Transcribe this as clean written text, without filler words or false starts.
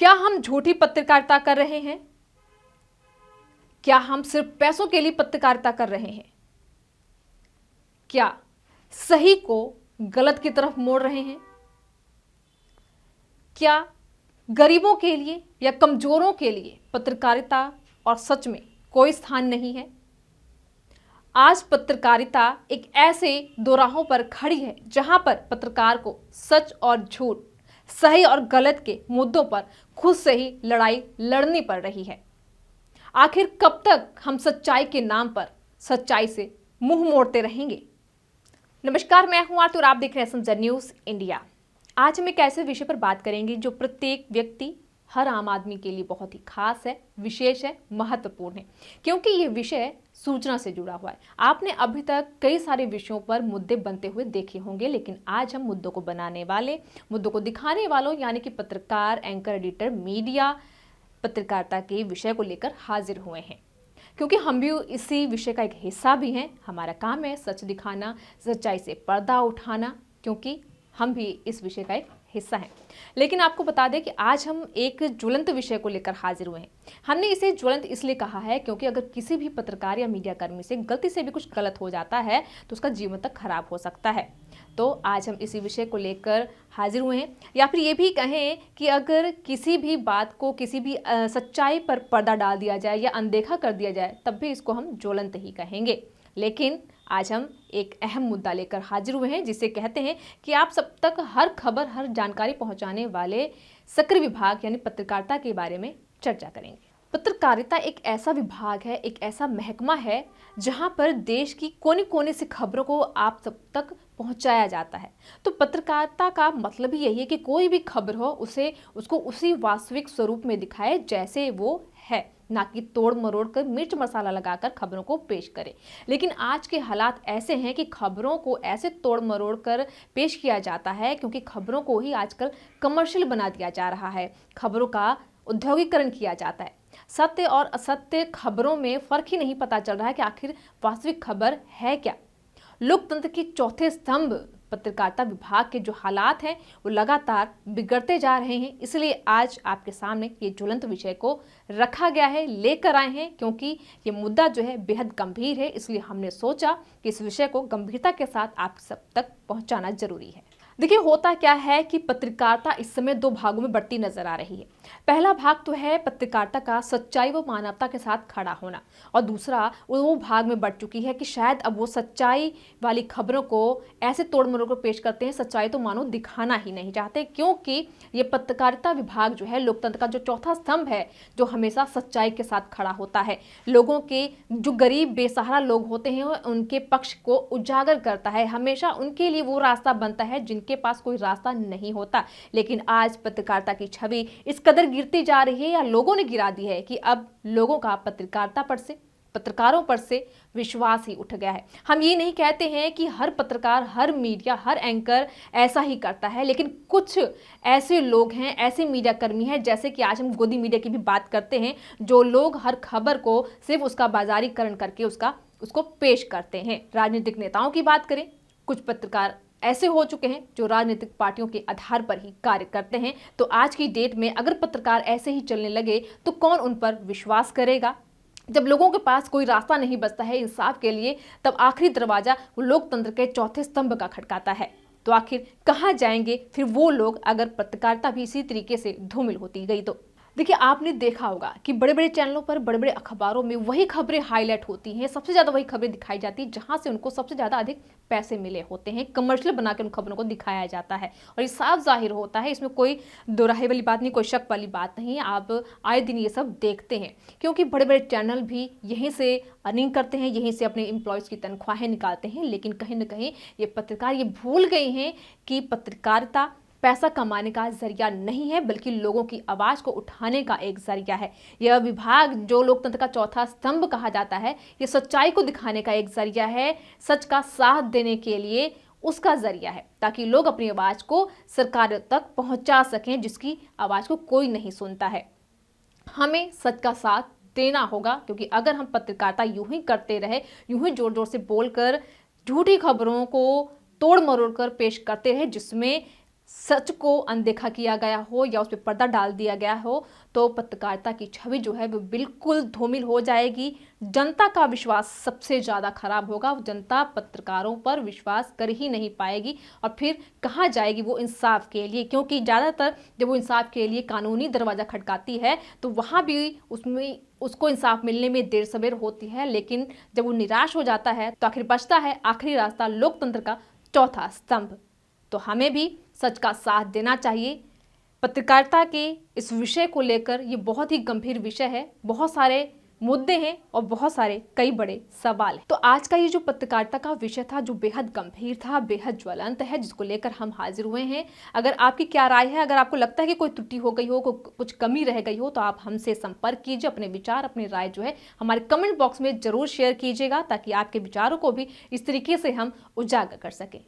क्या हम झूठी पत्रकारिता कर रहे हैं? क्या हम सिर्फ पैसों के लिए पत्रकारिता कर रहे हैं? क्या सही को गलत की तरफ मोड़ रहे हैं? क्या गरीबों के लिए या कमजोरों के लिए पत्रकारिता और सच में कोई स्थान नहीं है? आज पत्रकारिता एक ऐसे दोराहों पर खड़ी है जहां पर पत्रकार को सच और झूठ, सही और गलत के मुद्दों पर खुद से ही लड़ाई लड़नी पड़ रही है। आखिर कब तक हम सच्चाई के नाम पर सच्चाई से मुंह मोड़ते रहेंगे? नमस्कार, मैं हूं आरती और आप देख रहे हैं समझ न्यूज इंडिया। आज हम एक ऐसे विषय पर बात करेंगे जो प्रत्येक व्यक्ति, हर आम आदमी के लिए बहुत ही खास है, विशेष है, महत्वपूर्ण है, क्योंकि ये विषय सूचना से जुड़ा हुआ है। आपने अभी तक कई सारे विषयों पर मुद्दे बनते हुए देखे होंगे, लेकिन आज हम मुद्दों को बनाने वाले, मुद्दों को दिखाने वालों यानी कि पत्रकार, एंकर, एडिटर, मीडिया, पत्रकारिता के विषय को लेकर हाजिर हुए हैं, क्योंकि हम भी इसी विषय का एक हिस्सा भी हैं। हमारा काम है सच दिखाना, सच्चाई से पर्दा उठाना, क्योंकि हम भी इस विषय का एक हिस्सा है। लेकिन आपको बता दें कि आज हम एक ज्वलंत विषय को लेकर हाजिर हुए हैं। हमने इसे ज्वलंत इसलिए कहा है क्योंकि अगर किसी भी पत्रकार या मीडिया कर्मी से गलती से भी कुछ गलत हो जाता है तो उसका जीवन तक खराब हो सकता है। तो आज हम इसी विषय को लेकर हाजिर हुए हैं, या फिर ये भी कहें कि अगर किसी भी बात को, किसी भी सच्चाई पर पर्दा डाल दिया जाए या अनदेखा कर दिया जाए तब भी इसको हम ज्वलंत ही कहेंगे। लेकिन आज हम एक अहम मुद्दा लेकर हाजिर हुए हैं, जिसे कहते हैं कि आप सब तक हर खबर, हर जानकारी पहुंचाने वाले सक्रिय विभाग यानी पत्रकारिता के बारे में चर्चा करेंगे। पत्रकारिता एक ऐसा विभाग है, एक ऐसा महकमा है जहां पर देश की कोने कोने से खबरों को आप सब तक पहुंचाया जाता है। तो पत्रकारिता का मतलब ही यही है कि कोई भी खबर हो उसको उसी वास्तविक स्वरूप में दिखाए जैसे वो है, ना कि तोड़ मरोड़ कर, मिर्च मसाला लगाकर खबरों को पेश करे। लेकिन आज के हालात ऐसे हैं कि खबरों को ऐसे तोड़ मरोड़ कर पेश किया जाता है क्योंकि खबरों को ही आजकल कमर्शियल बना दिया जा रहा है, खबरों का औद्योगिकरण किया जाता है। सत्य और असत्य खबरों में फर्क ही नहीं पता चल रहा है कि आखिर वास्तविक खबर है क्या। लोकतंत्र के चौथे स्तंभ पत्रकारिता विभाग के जो हालात हैं वो लगातार बिगड़ते जा रहे हैं। इसलिए आज आपके सामने ये ज्वलंत विषय को रखा गया है, लेकर आए हैं, क्योंकि ये मुद्दा जो है बेहद गंभीर है। इसलिए हमने सोचा कि इस विषय को गंभीरता के साथ आप सब तक पहुंचाना जरूरी है। देखिए, होता क्या है कि पत्रकारिता इस समय दो भागों में बढ़ती नजर आ रही है। पहला भाग तो है पत्रकारिता का सच्चाई व मानवता के साथ खड़ा होना, और दूसरा वो भाग में बढ़ चुकी है कि शायद अब वो सच्चाई वाली खबरों को ऐसे तोड़ मरोड़ कर पेश करते हैं, सच्चाई तो मानो दिखाना ही नहीं चाहते, क्योंकि ये पत्रकारिता विभाग जो है लोकतंत्र का जो चौथा स्तंभ है, जो हमेशा सच्चाई के साथ खड़ा होता है, लोगों के, जो गरीब बेसहारा लोग होते हैं उनके पक्ष को उजागर करता है, हमेशा उनके लिए वो रास्ता बनता है जिनके पास कोई रास्ता नहीं होता। लेकिन आज पत्रकारिता की छवि इस कदर गिरती जा रही है, या लोगों ने गिरा दी है, कि अब लोगों का पत्रकारिता पर से, पत्रकारों पर से विश्वास ही उठ गया है। हम ये नहीं कहते हैं कि हर पत्रकार, हर मीडिया, हर एंकर ऐसा ही करता है, लेकिन कुछ ऐसे लोग हैं, ऐसे मीडिया कर्मी हैं, जैसे कि आज हम गोदी मीडिया की भी बात करते हैं, जो लोग हर खबर को सिर्फ उसका बाजारीकरण करके उसको पेश करते हैं। राजनीतिक नेताओं की बात करें, कुछ पत्रकार ऐसे हो चुके हैं जो राजनीतिक पार्टियों के आधार पर ही कार्य करते हैं। तो आज की डेट में अगर पत्रकार ऐसे ही चलने लगे तो कौन उन पर विश्वास करेगा? जब लोगों के पास कोई रास्ता नहीं बचता है इंसाफ के लिए, तब आखिरी दरवाजा वो लोकतंत्र के चौथे स्तंभ का खटकाता है। तो आखिर कहाँ जाएंगे फिर वो लोग अगर पत्रकारिता भी इसी तरीके से धूमिल होती गई तो? देखिए, आपने देखा होगा कि बड़े बड़े चैनलों पर, बड़े बड़े अखबारों में वही खबरें हाईलाइट होती हैं, सबसे ज़्यादा वही खबरें दिखाई जाती हैं जहां से उनको सबसे ज़्यादा अधिक पैसे मिले होते हैं। कमर्शियल बनाकर उन खबरों को दिखाया जाता है, और ये साफ जाहिर होता है, इसमें कोई दोराहे वाली बात नहीं, कोई शक वाली बात नहीं है। आप आए दिन ये सब देखते हैं, क्योंकि बड़े बड़े चैनल भी यहीं से अर्निंग करते हैं, यहीं से अपने एम्प्लॉयज़ की तनख्वाहें निकालते हैं। लेकिन कहीं ना कहीं ये पत्रकार ये भूल गए हैं कि पत्रकारिता पैसा कमाने का जरिया नहीं है, बल्कि लोगों की आवाज को उठाने का एक जरिया है। यह विभाग जो लोकतंत्र का चौथा स्तंभ कहा जाता है, ये सच्चाई को दिखाने का एक जरिया है, सच का साथ देने के लिए उसका जरिया है, ताकि लोग अपनी आवाज को सरकार तक पहुंचा सकें, जिसकी आवाज को कोई नहीं सुनता है। हमें सच का साथ देना होगा, क्योंकि अगर हम पत्रकारिता यूं ही करते रहे, यूं ही जोर जोर से बोलकर झूठी खबरों को तोड़ मरोड़ कर पेश करते रहे, जिसमें सच को अनदेखा किया गया हो या उस पर पर्दा डाल दिया गया हो तो पत्रकारिता की छवि जो है वो बिल्कुल धूमिल हो जाएगी। जनता का विश्वास सबसे ज़्यादा खराब होगा। जनता पत्रकारों पर विश्वास कर ही नहीं पाएगी और फिर कहाँ जाएगी वो इंसाफ के लिए, क्योंकि ज़्यादातर जब वो इंसाफ के लिए कानूनी दरवाज़ा खटकाती है तो वहाँ भी उसको इंसाफ मिलने में देर सवेर होती है। लेकिन जब वो निराश हो जाता है तो आखिर बचता है आखिरी रास्ता, लोकतंत्र का चौथा स्तंभ। तो हमें भी सच का साथ देना चाहिए। पत्रकारिता के इस विषय को लेकर ये बहुत ही गंभीर विषय है, बहुत सारे मुद्दे हैं और बहुत सारे कई बड़े सवाल हैं। तो आज का ये जो पत्रकारिता का विषय था जो बेहद गंभीर था, बेहद ज्वलंत है, जिसको लेकर हम हाजिर हुए हैं। अगर आपकी क्या राय है, अगर आपको लगता है कि कोई त्रुटि हो गई हो, कुछ कमी रह गई हो, तो आप हमसे संपर्क कीजिए। अपने विचार, अपनी राय जो है हमारे कमेंट बॉक्स में जरूर शेयर कीजिएगा ताकि आपके विचारों को भी इस तरीके से हम उजागर कर सकें।